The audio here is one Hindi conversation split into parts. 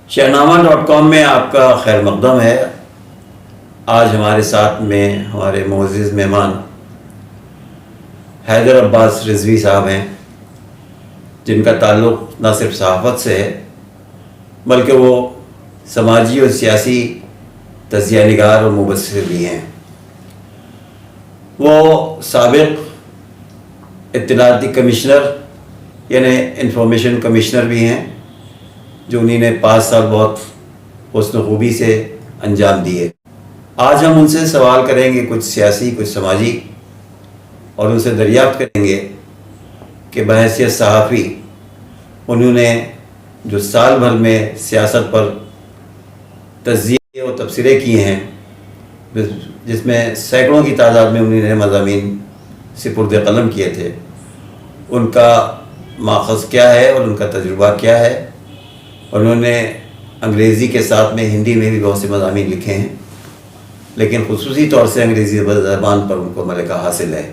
शहनामा.com में आपका खैर मकदम है। आज हमारे साथ में हमारे मोअज़्ज़िज़ मेहमान हैदर अब्बास रिज़वी साहब हैं, जिनका ताल्लुक़ न सिर्फ सहाफ़त से है बल्कि वो समाजी और सियासी तज़किया निगार और मुबस्सिर भी हैं। वो साबिक़ इत्तलाती कमिश्नर यानी इंफॉर्मेशन कमिश्नर भी हैं, जो उन्हीं ने 5 साल बहुत हुस्न खूबी से अंजाम दिए। आज हम उनसे सवाल करेंगे, कुछ सियासी कुछ समाजी, और उनसे दरियाफ्त करेंगे कि बहैसियत सहाफ़ी उन्होंने जो साल भर में सियासत पर तज़किये और तबसरे किए हैं, जिसमें सैकड़ों की तादाद में उन्होंने मज़ामीन सिपुर्द क़लम किए थे, उनका माख़ज़ क्या है और उनका तजुर्बा क्या है। उन्होंने अंग्रेज़ी के साथ में हिंदी में भी बहुत से मज़ामीन लिखे हैं, लेकिन ख़ुसूसी तौर से अंग्रेज़ी ज़बान पर उनको मलिका हासिल है।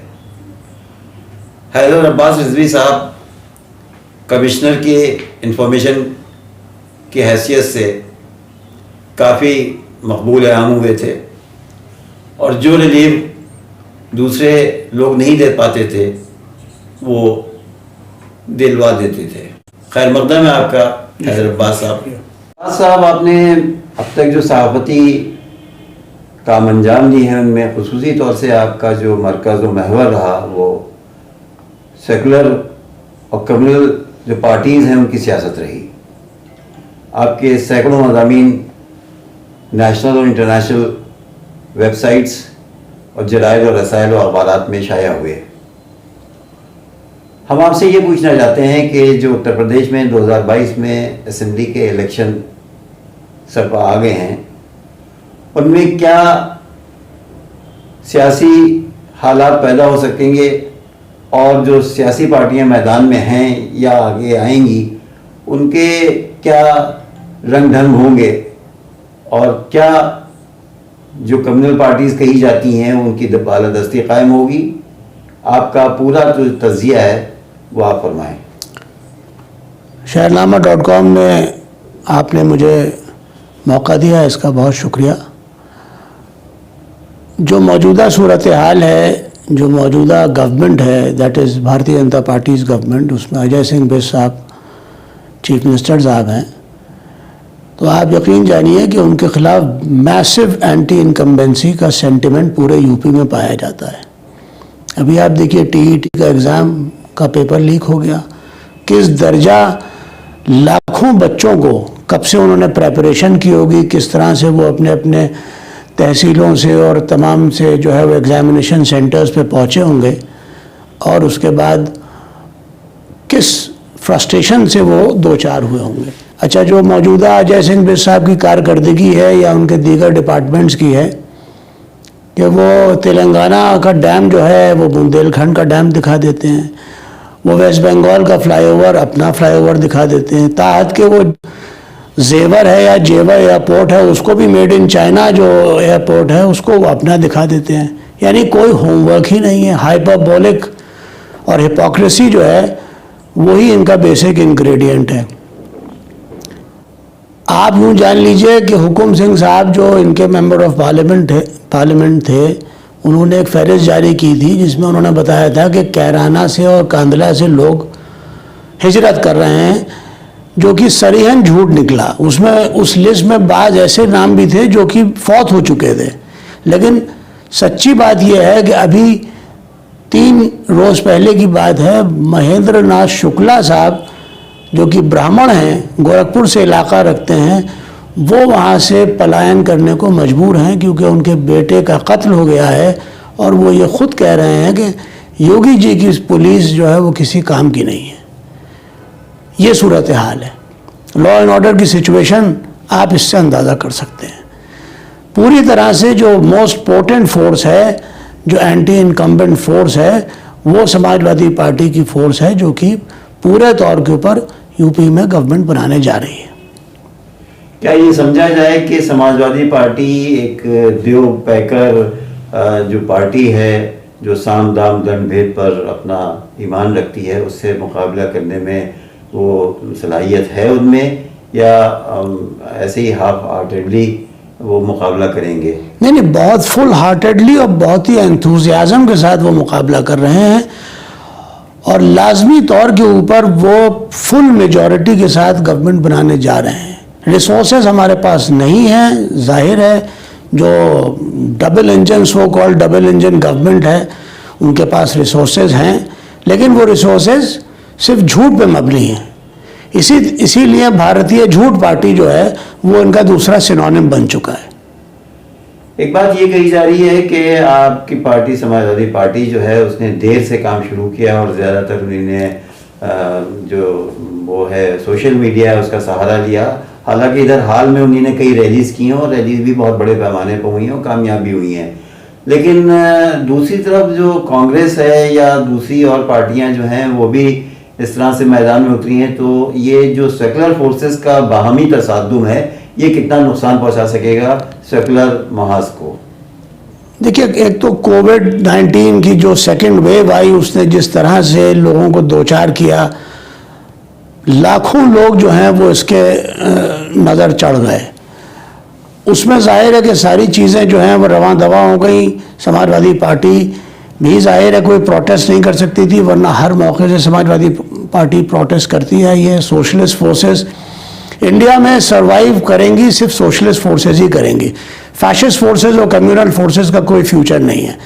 हैदर अब्बास रिज़वी साहब कमिश्नर के इंफॉर्मेशन की हैसियत से काफ़ी मकबूल आम हुए थे, और जो रिलीफ दूसरे लोग नहीं दे पाते थे वो दिलवा देते थे। खैर मकदम है आपका हैदर अब्बास साहब। आपने अब तक जो सहाफ़ती काम अंजाम दिए हैं, उनमें ख़ुसूसी तौर से आपका जो मरकज़ व महवर रहा वो सेकुलर और कम्युनल जो पार्टीज़ हैं उनकी सियासत रही। आपके सैकड़ों मज़ामीन नेशनल और इंटरनेशनल वेबसाइट्स और जराइद और रसायल और अखबारात में शाया हुए। हम आपसे ये पूछना चाहते हैं कि जो उत्तर प्रदेश में 2022 में असेंबली के इलेक्शन सरपा आ गए हैं, उनमें क्या सियासी हालात पैदा हो सकेंगे, और जो सियासी पार्टियां मैदान में हैं या आगे आएंगी उनके क्या रंग ढंग होंगे, और क्या जो कम्युनल पार्टीज़ कही जाती हैं उनकी बालादस्ती कायम होगी। आपका पूरा जो तज़किया है वो आप फरमाएँ। शहनामा.com में आपने मुझे मौका दिया, इसका बहुत शुक्रिया। जो मौजूदा सूरत हाल है, जो मौजूदा गवर्नमेंट है, that is Bharatiya Janata parties government, उसमें अजय सिंह बिष्ट साहब चीफ मिनिस्टर साहब हैं, तो आप यकीन जानिए कि उनके ख़िलाफ़ मैसिव एंटी इनकम्बेंसी का सेंटिमेंट पूरे यूपी में पाया जाता है। अभी आप देखिए टीईटी का एग्ज़ाम का पेपर लीक हो गया, किस दर्जा लाखों बच्चों को कब से उन्होंने प्रेपरेशन की होगी, किस तरह से वो अपने अपने तहसीलों से और तमाम से जो है वो एग्ज़ामिनेशन सेंटर्स पे पहुँचे होंगे, और उसके बाद किस फ्रस्ट्रेशन से वो दो चार हुए होंगे। अच्छा, जो मौजूदा अजय सिंह बिष्ट साहब की कारकर्दगी है या उनके दीगर डिपार्टमेंट्स की है कि वो तेलंगाना का डैम जो है वो बुंदेलखंड का डैम दिखा देते हैं, वो वेस्ट बंगाल का फ्लाईओवर अपना फ्लाईओवर दिखा देते हैं, ताहत के वो जेवर है या जेवर एयरपोर्ट है उसको भी मेड इन चाइना जो एयरपोर्ट है उसको वो अपना दिखा देते हैं। यानी कोई होमवर्क ही नहीं है। हाइपरबोलिक और हिपोक्रेसी जो है वही इनका बेसिक इंग्रेडिएंट है। आप यूँ जान लीजिए कि हुकुम सिंह साहब जो इनके मेंबर ऑफ पार्लियामेंट थे, उन्होंने एक फहरिस्त जारी की थी जिसमें उन्होंने बताया था कि कैराना से और कांदला से लोग हिजरत कर रहे हैं, जो कि सरीहन झूठ निकला। उसमें उस लिस्ट में बाज़ ऐसे नाम भी थे जो कि फौत हो चुके थे, लेकिन सच्ची बात यह है कि अभी 3 रोज़ पहले की बात है, महेंद्र नाथ शुक्ला साहब जो कि ब्राह्मण हैं, गोरखपुर से इलाका रखते हैं, वो वहाँ से पलायन करने को मजबूर हैं क्योंकि उनके बेटे का कत्ल हो गया है, और वो ये ख़ुद कह रहे हैं कि योगी जी की पुलिस जो है वो किसी काम की नहीं है। ये सूरत हाल है। लॉ एंड ऑर्डर की सिचुएशन आप इससे अंदाज़ा कर सकते हैं। पूरी तरह से जो मोस्ट पोटेंट फोर्स है, जो एंटी इनकम्बेंट फोर्स है, वो समाजवादी पार्टी की फोर्स है, जो कि पूरे तौर के ऊपर यूपी में गवर्नमेंट बनाने जा रही है। क्या ये समझा जाए कि समाजवादी पार्टी एक देव पैकर जो पार्टी है, जो साम दाम दंड भेद पर अपना ईमान रखती है, उससे मुकाबला करने में वो सलाहियत है उनमें, या ऐसे ही हाफ हार्टेडली वो मुकाबला करेंगे? नहीं, बहुत फुल हार्टेडली और बहुत ही एंथुजियाज्म के साथ वो मुकाबला कर रहे हैं, और लाजमी तौर के ऊपर वो फुल मेजॉरिटी के साथ गवर्नमेंट बनाने जा रहे हैं। रिसोर्सेज हमारे पास नहीं है, जाहिर है, जो double engine, so called double engine government है, उनके पास रिसोर्सेज हैं, लेकिन वो रिसोर्सेज सिर्फ झूठ पे मबनी हैं। इसीलिए भारतीय झूठ पार्टी जो है वो इनका दूसरा सिनोनिम बन चुका है। एक बात ये कही जा रही है कि आपकी पार्टी, समाजवादी पार्टी जो है, उसने देर से काम शुरू किया और ज़्यादातर उन्होंने जो वो है सोशल मीडिया है उसका सहारा लिया। हालांकि इधर हाल में उन्होंने कई रैलीज की हैं और रैलीज भी बहुत बड़े पैमाने पर हुई हैं और कामयाब भी हुई हैं। लेकिन दूसरी तरफ जो कांग्रेस है या दूसरी और पार्टियां जो हैं वो भी इस तरह से मैदान में उतरी हैं, तो ये जो सेकुलर फोर्सेस का बाहमी तसादुम है, ये कितना नुकसान पहुंचा सकेगा सेकुलर महाज को? देखिए, एक तो कोविड-19 की जो सेकंड वेव आई, उसने जिस तरह से लोगों को दो चार किया, लाखों लोग जो हैं वो इसके नज़र चढ़ गए। उसमें जाहिर है कि सारी चीज़ें जो हैं वो रवां दवा हो गई। समाजवादी पार्टी भी जाहिर है कोई प्रोटेस्ट नहीं कर सकती थी, वरना हर मौके से समाजवादी पार्टी प्रोटेस्ट करती है। ये सोशलिस्ट फोर्सेस इंडिया में सरवाइव करेंगी, सिर्फ सोशलिस्ट फोर्सेस ही करेंगी। फैशिस्ट फोर्सेस और कम्युनल फोर्सेस का कोई फ्यूचर नहीं है।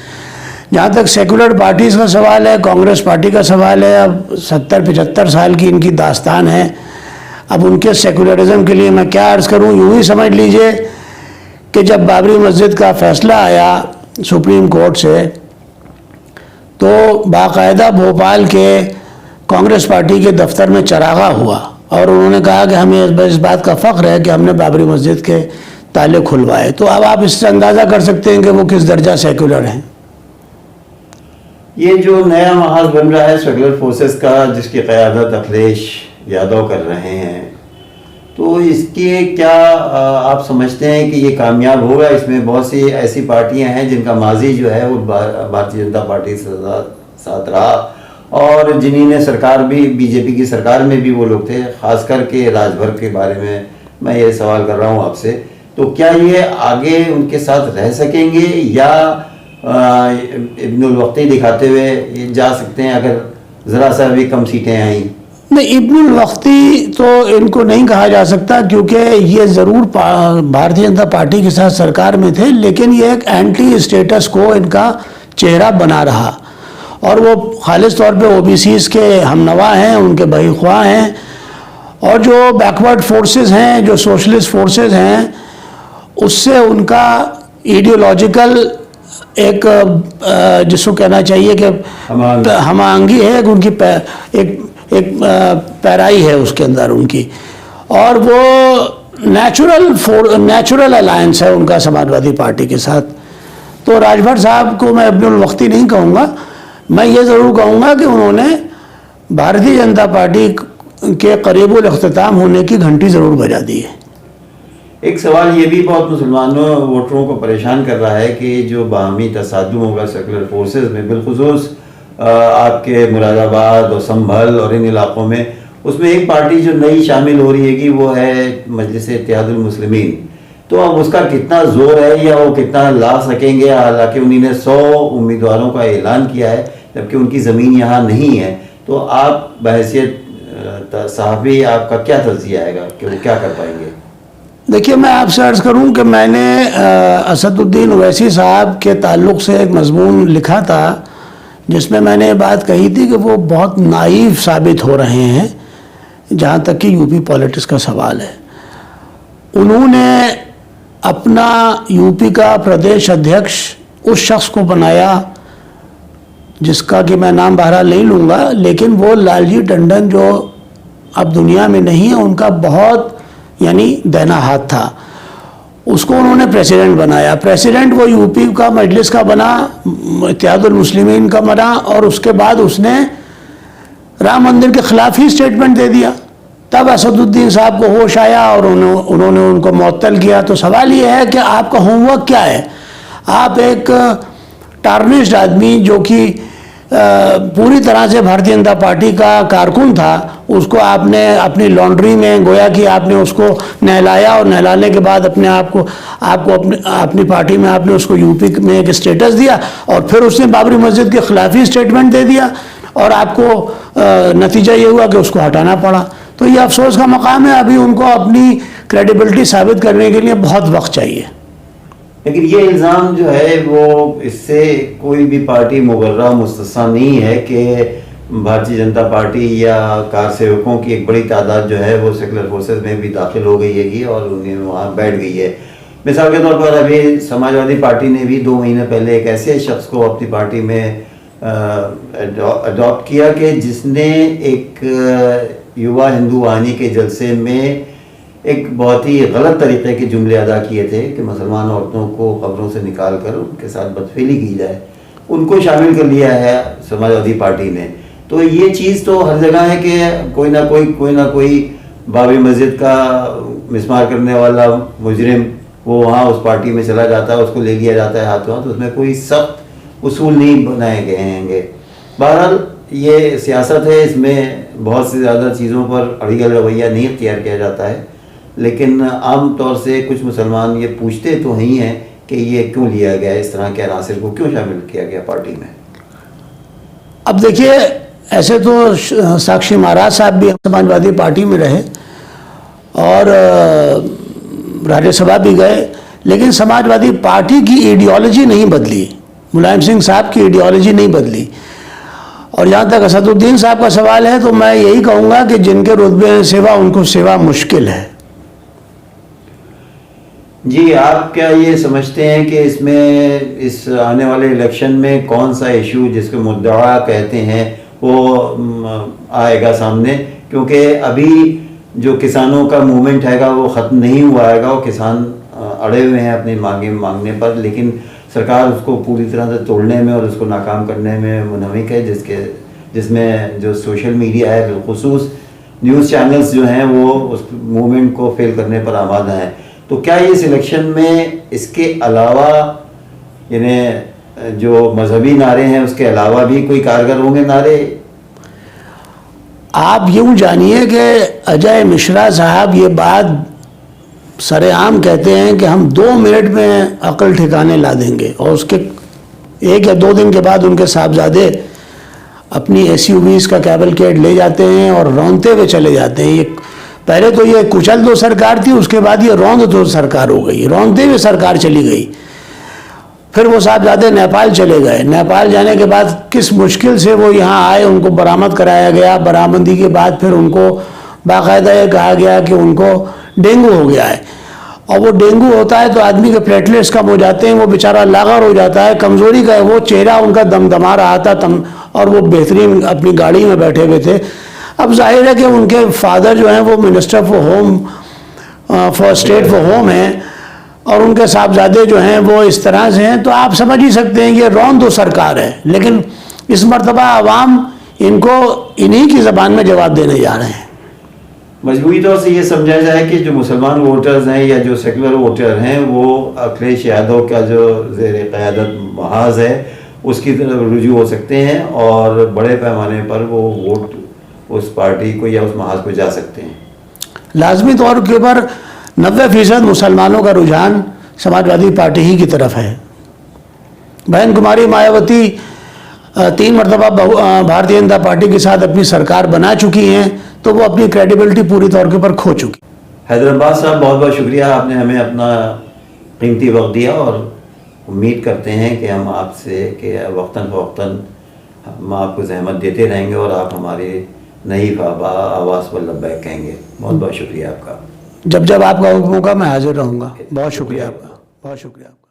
जहाँ तक सेकुलर पार्टीज़ का सवाल है, कांग्रेस पार्टी का सवाल है, अब 70-75 साल की इनकी दास्तान है। अब उनके सेकुलरिज्म के लिए मैं क्या अर्ज़ करूँ, यूँ ही समझ लीजिए कि जब बाबरी मस्जिद का फैसला आया सुप्रीम कोर्ट से, तो बाकायदा भोपाल के कांग्रेस पार्टी के दफ्तर में चरागा हुआ और उन्होंने कहा कि हमें इस बात का फ़ख्र है कि हमने बाबरी मस्जिद के ताले खुलवाए। तो अब आप इससे अंदाज़ा कर सकते हैं कि वो किस दर्जा सेकुलर हैं। ये जो नया महाज बन रहा है सेकुलर फोर्सेस का, जिसकी क़यादत अखिलेश यादव कर रहे हैं, तो इसके क्या आप समझते हैं कि ये कामयाब होगा? इसमें बहुत सी ऐसी पार्टियां हैं जिनका माजी जो है वो भारतीय जनता पार्टी से साथ रहा और जिन्होंने सरकार भी, बीजेपी की सरकार में भी वो लोग थे, खास करके राजभर के बारे में मैं ये सवाल कर रहा हूँ आपसे। तो क्या ये आगे उनके साथ रह सकेंगे या इब्नुल वक्ती दिखाते हुए ये जा सकते हैं अगर ज़रा सा भी कम सीटें आईं? नहीं, इब्नुल वक्ती तो इनको नहीं कहा जा सकता, क्योंकि ये ज़रूर भारतीय जनता पार्टी के साथ सरकार में थे, लेकिन ये एक एंटी स्टेटस को इनका चेहरा बना रहा और वो खालिस तौर पे ओबीसीज के हमनवा हैं, उनके बहीख्वाह हैं। और जो बैकवर्ड फोर्सेस हैं, जो सोशलिस्ट फोर्सेस हैं, उससे उनका आइडियोलॉजिकल एक जिसको कहना चाहिए कि हमांगी है, उनकी एक पैराई है उसके अंदर उनकी, और वो नेचुरल अलायंस है उनका समाजवादी पार्टी के साथ। तो राजभर साहब को मैं इब्नुल वक्ती नहीं कहूँगा, मैं ये ज़रूर कहूँगा कि उन्होंने भारतीय जनता पार्टी के करीबुल इख्तिताम होने की घंटी ज़रूर बजा दी है। एक सवाल ये भी बहुत मुसलमानों वोटरों को परेशान कर रहा है कि जो बाहमी तसादुम होगा सेकुलर फोर्सेस में, बिलखुसूस आपके मुरादाबाद और संभल और इन इलाकों में, उसमें एक पार्टी जो नई शामिल हो रही है कि वो है मजलिस इत्तेहादुल मुस्लिमीन। तो अब उसका कितना जोर है या वो कितना ला सकेंगे? हालांकि उन्होंने 100 उम्मीदवारों का ऐलान किया है, जबकि उनकी ज़मीन यहाँ नहीं है। तो आप बहैसियत सहाफ़ी आपका क्या तज़किया आएगा कि वो क्या कर पाएंगे? देखिए, मैं आपसे अर्ज़ करूं कि मैंने असदुद्दीन ओवैसी साहब के ताल्लुक़ से एक मज़मून लिखा था जिसमें मैंने ये बात कही थी कि वो बहुत नाइव साबित हो रहे हैं जहाँ तक कि यूपी पॉलिटिक्स का सवाल है। उन्होंने अपना यूपी का प्रदेश अध्यक्ष उस शख्स को बनाया जिसका कि मैं नाम बहरहाल नहीं लूँगा, लेकिन वो लालजी टंडन जो अब दुनिया में नहीं है, उनका बहुत यानी देना हाथ था। उसको उन्होंने प्रेसिडेंट बनाया। प्रेसिडेंट वो यूपी का मजलिस का बना, इत्तेहादुल मुस्लिमीन का बना, और उसके बाद उसने राम मंदिर के ख़िलाफ़ ही स्टेटमेंट दे दिया। तब असदुद्दीन साहब को होश आया और उन्होंने उनको मुअत्तल किया। तो सवाल ये है कि आपका होमवर्क क्या है? आप एक टार्निश्ड आदमी जो कि पूरी तरह से भारतीय जनता पार्टी का कारकुन था, उसको आपने अपनी लॉन्ड्री में गोया कि आपने उसको नहलाया और नहलाने के बाद अपने आप को अपनी पार्टी में आपने उसको यूपी में एक स्टेटस दिया और फिर उसने बाबरी मस्जिद के खिलाफी स्टेटमेंट दे दिया और आपको नतीजा ये हुआ कि उसको हटाना पड़ा। तो ये अफसोस का मकाम है। अभी उनको अपनी क्रेडिबिलिटी साबित करने के लिए बहुत वक्त चाहिए। लेकिन ये इल्ज़ाम जो है वो इससे कोई भी पार्टी मुगर्रा मुस्तस्ना नहीं है कि भारतीय जनता पार्टी या कार सेवकों की एक बड़ी तादाद जो है वो सेकुलर फोर्सेस में भी दाखिल हो गई है और उन्हें वहाँ बैठ गई है। मिसाल के तौर पर अभी समाजवादी पार्टी ने भी 2 महीने पहले एक ऐसे शख्स को अपनी पार्टी में अडॉप्ट किया कि जिसने एक युवा हिंदू वाहिनी के जलसे में एक बहुत ही गलत तरीके के जुमले अदा किए थे कि मुसलमान औरतों को खबरों से निकाल कर उनके साथ बदफेली की जाए। उनको शामिल कर लिया है समाजवादी पार्टी ने। तो ये चीज़ तो हर जगह है कि कोई ना कोई बाबरी मस्जिद का मिसमार करने वाला मुजरिम वो वहाँ उस पार्टी में चला जाता है, उसको ले लिया जाता है हाथों हाथ। उसमें कोई सख्त उसूल नहीं बनाए गए हैंगे। बहरहाल ये सियासत है, इसमें बहुत से ज़्यादा चीज़ों पर अड़ियल रवैया नहीं इख्तियार किया जाता है। लेकिन आम तौर से कुछ मुसलमान ये पूछते तो ही हैं कि ये क्यों लिया गया, इस तरह के अनासिर को क्यों शामिल किया गया पार्टी में। अब देखिए, ऐसे तो साक्षी महाराज साहब भी समाजवादी पार्टी में रहे और राज्यसभा भी गए, लेकिन समाजवादी पार्टी की आइडियोलॉजी नहीं बदली, मुलायम सिंह साहब की आइडियोलॉजी नहीं बदली। और जहाँ तक असदुद्दीन साहब का सवाल है तो मैं यही कहूँगा कि जिनके रुतबे में सेवा उनको सेवा मुश्किल है। जी, आप क्या ये समझते हैं कि इसमें इस आने वाले इलेक्शन में कौन सा इशू जिसको मुद्दा कहते हैं वो आएगा सामने? क्योंकि अभी जो किसानों का मूवमेंट हैगा वो ख़त्म नहीं हुआ हैगा, वो किसान अड़े हुए हैं अपनी मांगने पर, लेकिन सरकार उसको पूरी तरह से तोड़ने में और उसको नाकाम करने में मुनहमिक है, जिसमें जो सोशल मीडिया है, बिलखुसूस न्यूज़ चैनल्स जो हैं वो उस मूवमेंट को फेल करने पर आमादा हैं। तो क्या ये सिलेक्शन में इसके अलावा यानी जो मजहबी नारे हैं उसके अलावा भी कोई कारगर होंगे नारे? आप यूँ जानिए कि अजय मिश्रा साहब ये बात सरेआम कहते हैं कि हम 2 मिनट में अकल ठिकाने ला देंगे, और उसके 1 या 2 दिन के बाद उनके साहबजादे अपनी SUVs का कैवलकेड ले जाते हैं और रौंदते हुए चले जाते हैं। ये पहले तो ये कुचल दो सरकार थी, उसके बाद ये रौंद दो सरकार हो गई, रौंदते हुए सरकार चली गई। फिर वो साहबजादे नेपाल चले गए। नेपाल जाने के बाद किस मुश्किल से वो यहाँ आए, उनको बरामद कराया गया। बरामदी के बाद फिर उनको बाकायदा ये कहा गया कि उनको डेंगू हो गया है, और वो डेंगू होता है तो आदमी के प्लेटलेट्स कम हो जाते हैं, वो बेचारा लागर हो जाता है, कमज़ोरी का वो चेहरा उनका दमदमा रहा था और वो बेहतरीन अपनी गाड़ी में बैठे हुए थे। अब जाहिर है कि उनके फादर जो हैं वो minister for state for home हैं और उनके साहबजादे जो हैं वो इस तरह से हैं, तो आप समझ ही सकते हैं कि रौंद दो सरकार है। लेकिन इस मरतबा आवाम इनको इन्हीं की ज़बान में जवाब देने जा रहे हैं। मजबूरी तौर से ये समझा जाए कि जो मुसलमान वोटर्स हैं या जो सेकुलर वोटर हैं वो अखिलेश यादव का जो ज़ेर क़यादत महाज है उसकी तरफ रुजू हो सकते हैं और बड़े पैमाने पर वो वोट उस पार्टी को या उस महाज को जा सकते हैं। लाजमी तौर के ऊपर 90% मुसलमानों का रुझान समाजवादी पार्टी ही की तरफ है। बहन कुमारी मायावती 3 मरतबा भारतीय जनता पार्टी के साथ अपनी सरकार बना चुकी हैं, तो वो अपनी क्रेडिबिलिटी पूरी तौर के ऊपर खो चुकी। हैदराबाद साहब, बहुत बहुत शुक्रिया, आपने हमें अपना कीमती वक्त दिया और उम्मीद करते हैं कि हम आपसे कि वक्तन फ़वक्तन हम आपको जहमत देते रहेंगे और आप हमारे नई आवाज़ पर लब्बैक कहेंगे। बहुत बहुत शुक्रिया आपका। जब जब आपका हुक्म होगा मैं हाजिर रहूँगा। बहुत शुक्रिया आपका, बहुत शुक्रिया आपका।